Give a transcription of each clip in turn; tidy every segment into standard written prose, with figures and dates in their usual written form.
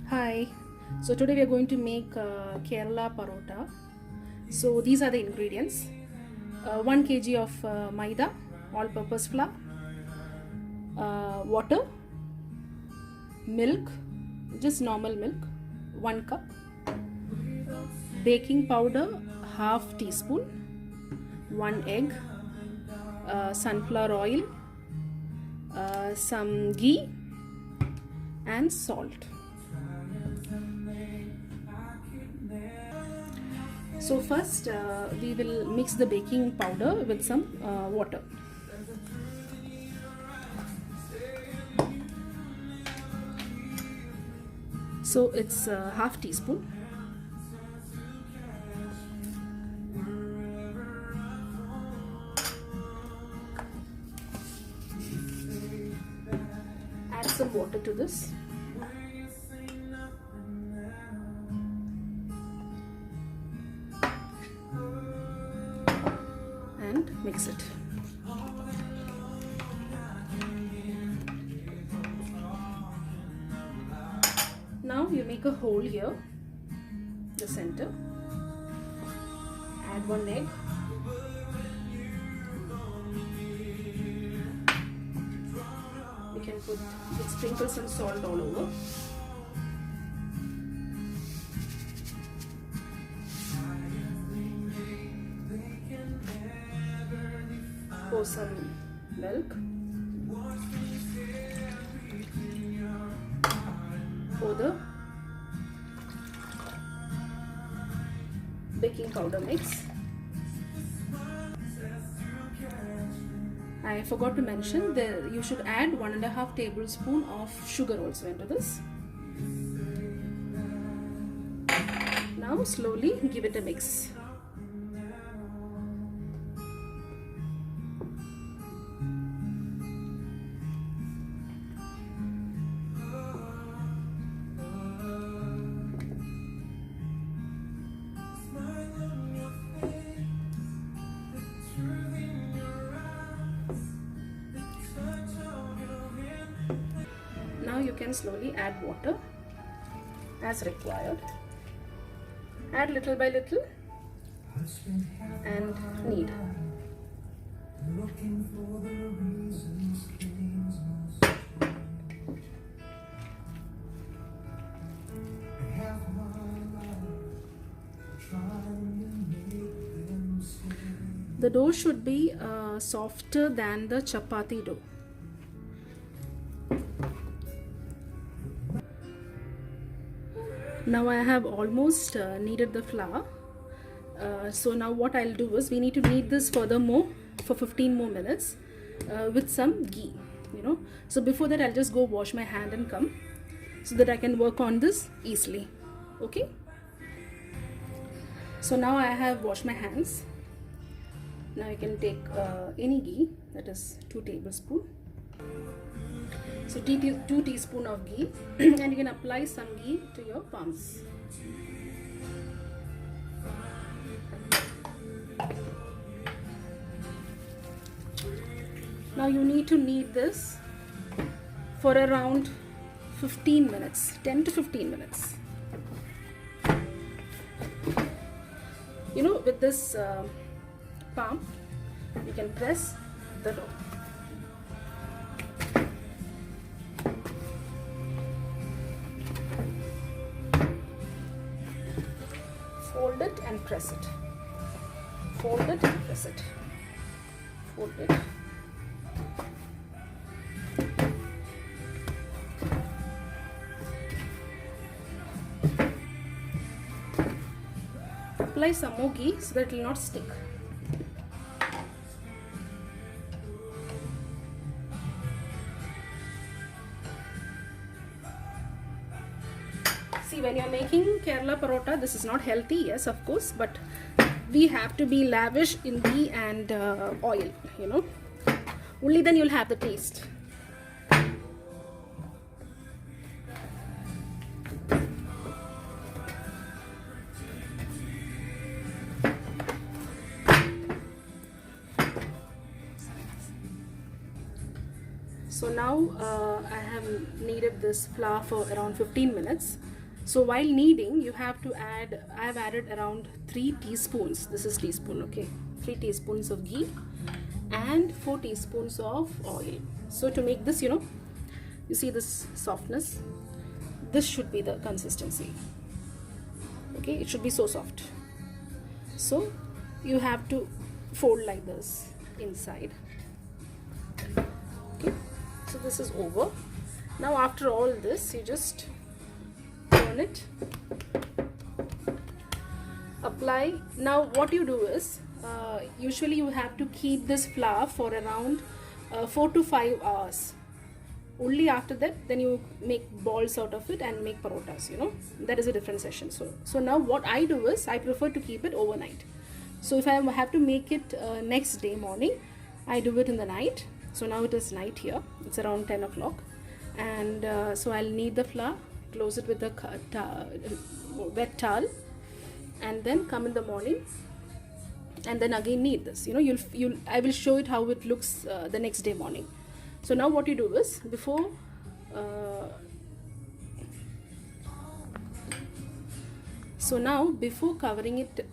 Hi, so today we are going to make Kerala parota. So these are the ingredients: 1 kg of maida, all-purpose flour, water, milk, just normal milk, 1 cup, baking powder, half teaspoon, 1 egg, sunflower oil, some ghee, and salt. So first we will mix the baking powder with some water. So it's half teaspoon. Add some water to this. And mix it. Now you make a hole here, the center. Add 1 egg. You can sprinkle some salt all over. Pour some milk. Pour the baking powder mix. I forgot to mention that you should add 1.5 tablespoon of sugar also into this. Now slowly give it a mix. Now you can slowly add water as required. Add little by little and knead. The dough should be softer than the chapati dough. Now I have almost kneaded the flour. So now what I'll do is we need to knead this furthermore for 15 more minutes with some ghee, So before that I'll just go wash my hand and come so that I can work on this easily. Okay. So now I have washed my hands. Now you can take any ghee, that is 2 tablespoons. So 2 teaspoons of ghee and you can apply some ghee to your palms. Now you need to knead this for around 15 minutes, 10 to 15 minutes. With this palm, you can press the dough. Fold it and press it. Fold it and press it. Fold it. Apply some more ghee so that it will not stick. See, when you are making Kerala parota, this is not healthy, yes, of course, but we have to be lavish in ghee and oil, Only then you'll have the taste. So now I have kneaded this flour for around 15 minutes. So while kneading, you have to add, I've added around 3 teaspoons, this is teaspoon, okay, 3 teaspoons of ghee and 4 teaspoons of oil. So to make this, you see this softness, this should be the consistency, okay, it should be so soft. So you have to fold like this inside, okay. So this is over. Now after all this, you just turn it, apply. Now what you do is, usually you have to keep this flour for around 4 to 5 hours. Only after that, then you make balls out of it and make parotas, that is a different session. So now what I do is, I prefer to keep it overnight. So if I have to make it next day morning, I do it in the night. So now it is night here, it's around 10 o'clock, and so I'll knead the flour, close it with a wet towel, and then come in the morning and then again knead this. I will show it how it looks the next day morning. So now what you do is, before covering it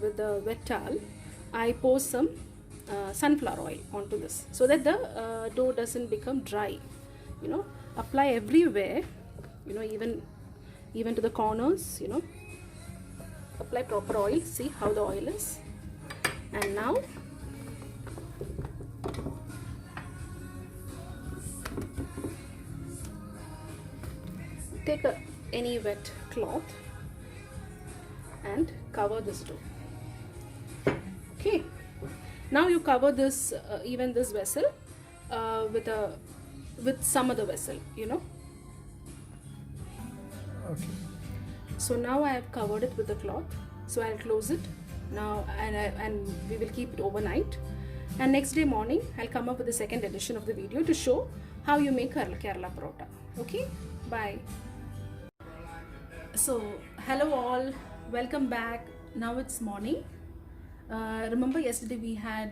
with the wet towel, I pour some sunflower oil onto this, so that the dough doesn't become dry. Apply everywhere, even to the corners, apply proper oil. See how the oil is. And now take any wet cloth and cover this dough, okay. Now you cover this even this vessel with some other vessel, Okay. So now I have covered it with the cloth, so I'll close it now, and we will keep it overnight, and next day morning I'll come up with the second edition of the video to show how you make Kerala parota. Okay, bye. So hello all, welcome back. Now it's morning. Remember yesterday we had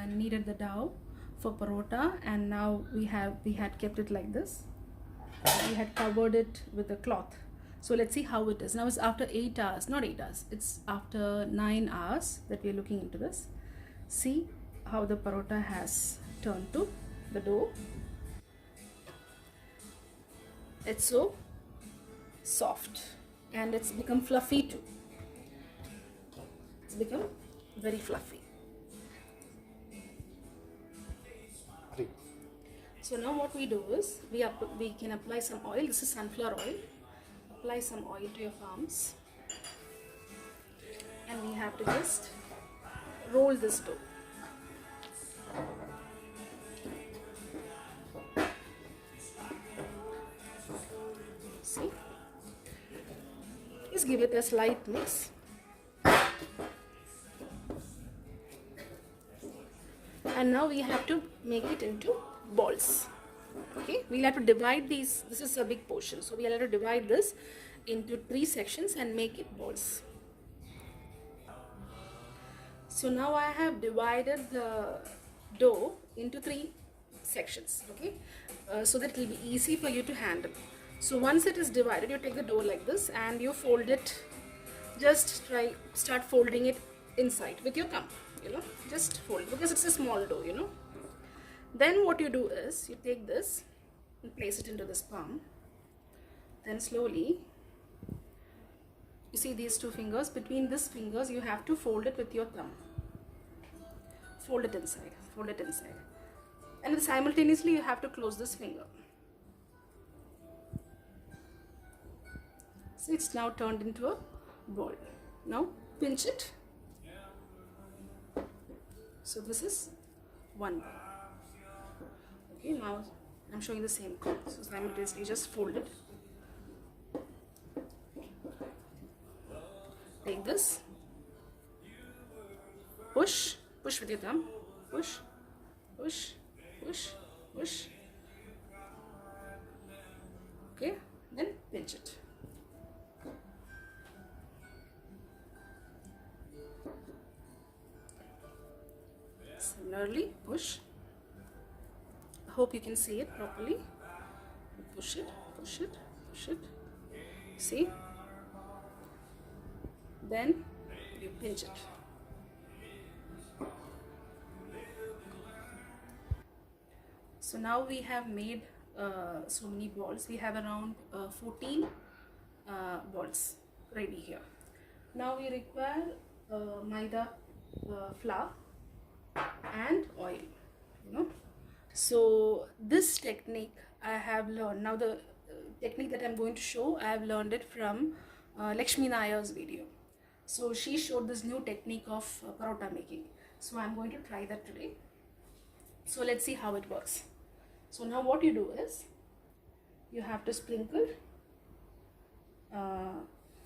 kneaded the dough for parota, and now we had kept it like this. We had covered it with a cloth. So let's see how it is. Now it's after 8 hours, not 8 hours, it's after 9 hours that we are looking into this. See how the parota has turned to the dough. It's so soft and it's become fluffy too. It's become very fluffy. Great. So now what we do is, we can apply some oil. This is sunflower oil. Apply some oil to your palms, and we have to just roll this dough. See? Just give it a slight mix. And now we have to make it into balls. Okay, we'll have to divide these. This is a big portion, so we'll have to divide this into 3 sections and make it balls. So now I have divided the dough into 3 sections, okay, so that it will be easy for you to handle. So once it is divided, you take the dough like this and you fold it. Just start folding it inside with your thumb, just fold it, because it's a small dough, Then what you do is, you take this and place it into this palm. Then slowly, you see these 2 fingers, between these fingers you have to fold it with your thumb. Fold it inside, fold it inside. And simultaneously you have to close this finger. So it's now turned into a ball. Now pinch it. So this is one ball. Okay, now I'm showing the same curve. So simultaneously just fold it. Take this. Push. Push with your thumb. Push. Push. Push. Push. Okay, then pinch it. Similarly, push. I hope you can see it properly. Push it, push it, push it. See? then you pinch it. So now we have made so many balls. We have around 14 balls ready here. Now we require maida flour and oil, you know. So this technique I have learned. Now the technique that I'm going to show, I have learned it from Lakshmi Nayar's video. So she showed this new technique of parota making. So I'm going to try that today. So let's see how it works. So now what you do is, you have to sprinkle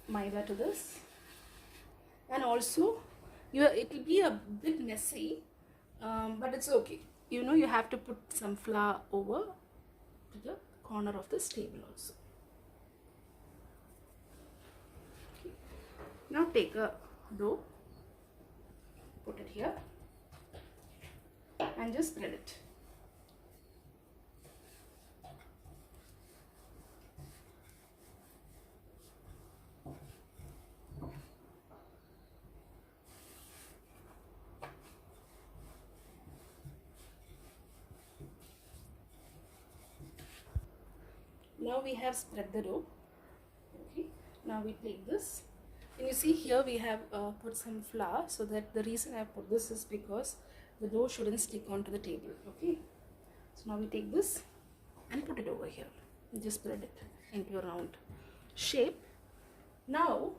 maida to this, and also it will be a bit messy, but it's okay. You know, you have to put some flour over to the corner of this table also. Okay. Now take a dough, put it here and just spread it. Now we have spread the dough. Okay. Now we take this, and you see here we have put some flour, so that the reason I put this is because the dough shouldn't stick onto the table. Okay. So now we take this and put it over here and just spread it into a round shape. Now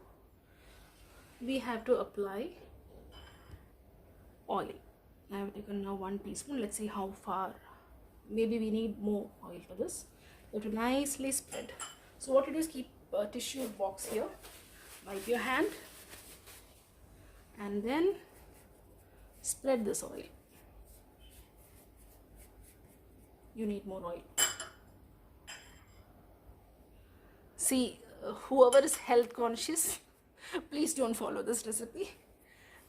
we have to apply oil. I have taken now 1 teaspoon. Let's see how far. Maybe we need more oil for this. You have to nicely spread. So what you do is keep a tissue box here, wipe your hand, and then spread this oil. You need more oil. See, whoever is health conscious, please don't follow this recipe.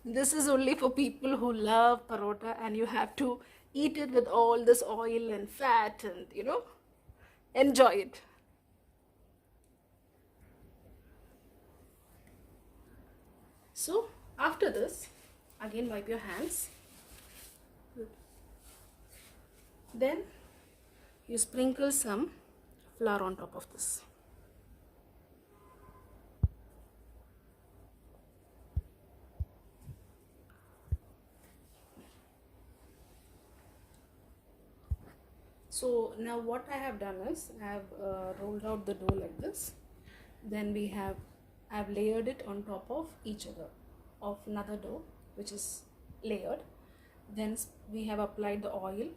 This is only for people who love parota, and you have to eat it with all this oil and fat, and you know, enjoy it. So after this, again wipe your hands. Then you sprinkle some flour on top of this. So now what I have done is, I have rolled out the dough like this. Then I have layered it on top of each other, of another dough which is layered. Then we have applied the oil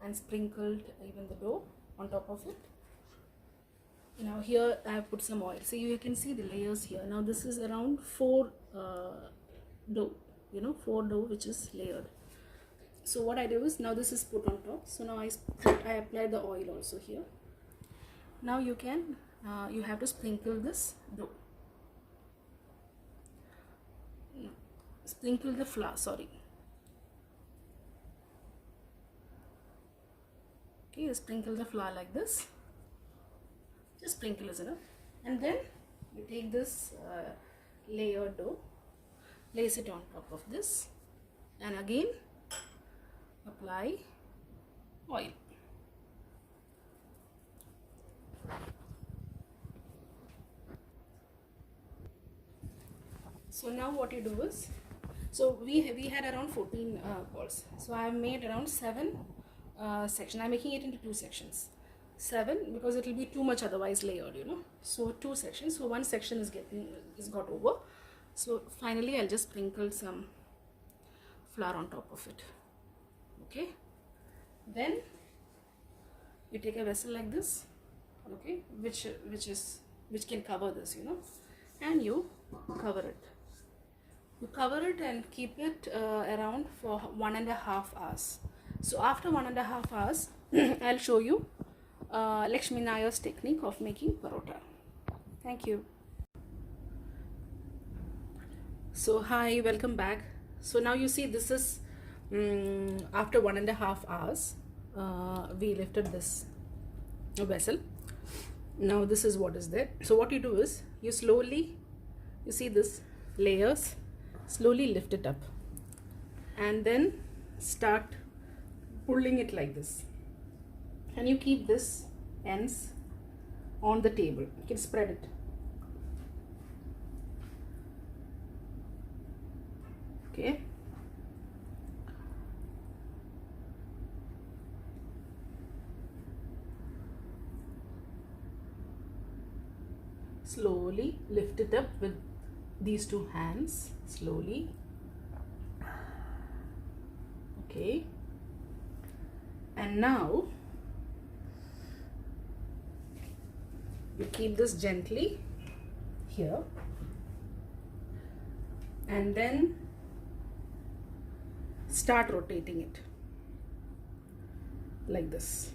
and sprinkled even the dough on top of it. Now here I have put some oil. So you can see the layers here. Now this is around 4 dough, you know, 4 dough which is layered. So what I do is, now this is put on top. So now I apply the oil also here. Now you have to sprinkle this dough. Sprinkle the flour, sorry. Okay, you sprinkle the flour like this. Just sprinkle is enough. And then you take this layered dough, place it on top of this, and again apply oil. So now what you do is, so we had around 14 balls. So I have made around 7 sections. I'm making it into 2 sections. 7 because it will be too much otherwise layered, you know. So 2 sections. So 1 section is got over. So finally I'll just sprinkle some flour on top of it. Okay. Then you take a vessel like this, okay, which can cover this, you know, and you cover it. You cover it and keep it around for 1.5 hours. So after 1.5 hours, I'll show you Lakshmi Nayar's technique of making parota. Thank you. So hi, welcome back. So now you see this is after 1.5 hours, we lifted this vessel. Now this is what is there. So what you do is, you slowly, you see this, layers, slowly lift it up and then start pulling it like this, and you keep this ends on the table. You can spread it. Okay, slowly lift it up with these two hands, slowly. Okay, and now you keep this gently here and then start rotating it like this.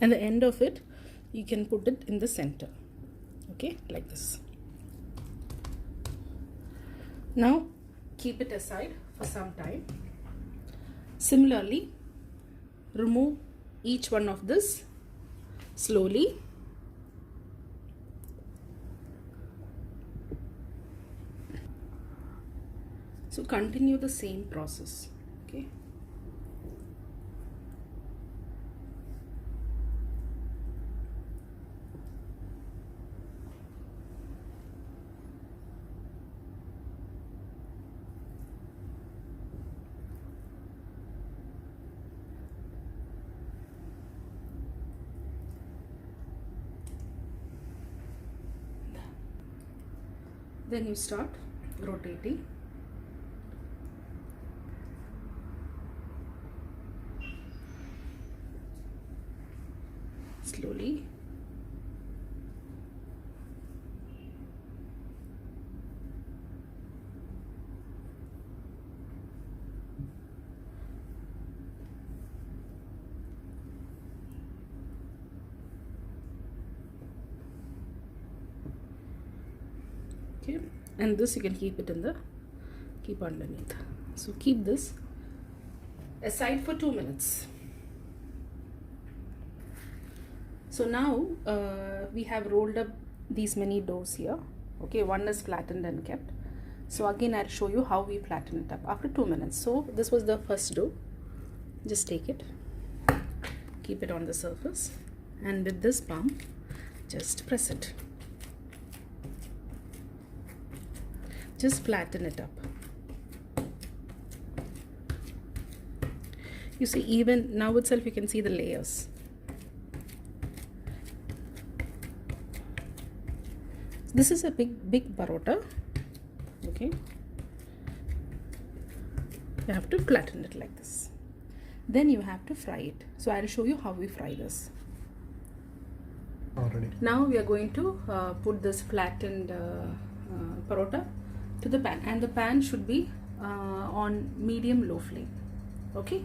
And the end of it, you can put it in the center. Okay, like this. Now keep it aside for some time. Similarly, remove each one of this slowly. So continue the same process. Okay. Then you start rotating. Slowly. Okay, and this you can keep it in the keep underneath. So keep this aside for 2 minutes. So now we have rolled up these many doughs here. Okay, one is flattened and kept. So again I'll show you how we flatten it up after 2 minutes. So this was the first dough. Just take it, keep it on the surface, and with this palm just press it. Just flatten it up. You see, even now itself you can see the layers. This is a big parota. Okay, you have to flatten it like this. Then you have to fry it. So I'll show you how we fry this. Already. Now we are going to put this flattened parota to the pan, and the pan should be on medium low flame. Okay.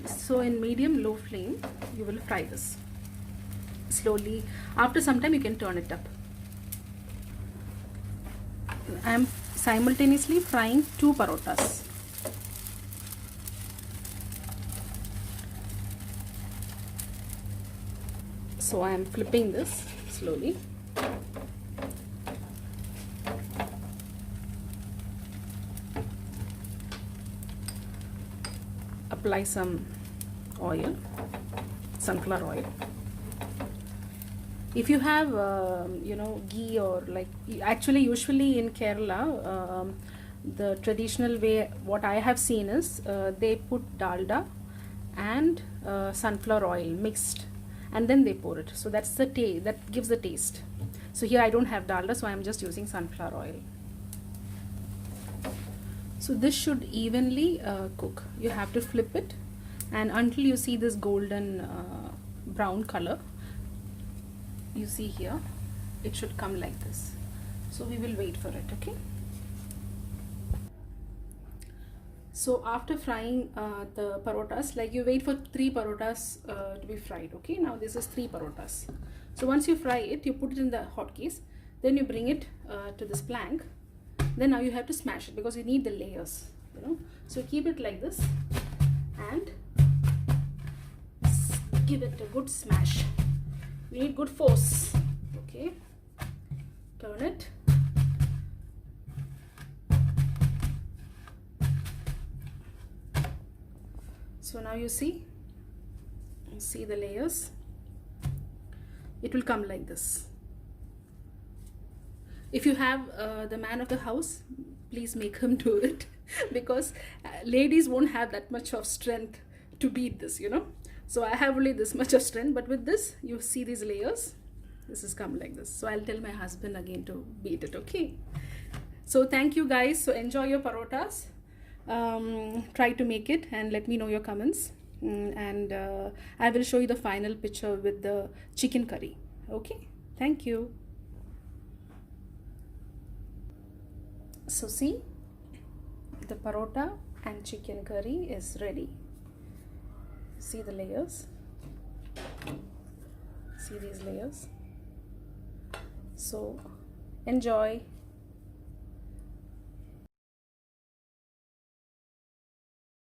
So in medium low flame you will fry this slowly. After some time you can turn it up. I am simultaneously frying 2 parotas. So I am flipping this slowly. Apply some oil, sunflower oil. If you have ghee, or like, actually usually in Kerala the traditional way what I have seen is they put dalda and sunflower oil mixed, and then they pour it. So that's the taste, that gives the taste. So here I don't have dalda, so I am just using sunflower oil. So this should evenly cook. You have to flip it, and until you see this golden brown color. You see here, it should come like this. So we will wait for it, okay? So after frying the parotas, like you wait for 3 parotas to be fried, okay? Now this is 3 parotas. So once you fry it, you put it in the hot case, then you bring it to this plank. Then now you have to smash it because you need the layers, you know. So keep it like this and give it a good smash. You need good force, okay? Turn it. So now you see the layers. It will come like this. If you have the man of the house, please make him do it because ladies won't have that much of strength to beat this, you know. So I have only this much of strength, but with this, you see these layers. This is come like this. So I'll tell my husband again to beat it, okay? So thank you guys. So enjoy your parotas. Try to make it and let me know your comments. And I will show you the final picture with the chicken curry, okay? Thank you. So see, the parota and chicken curry is ready. See the layers. See these layers. So enjoy.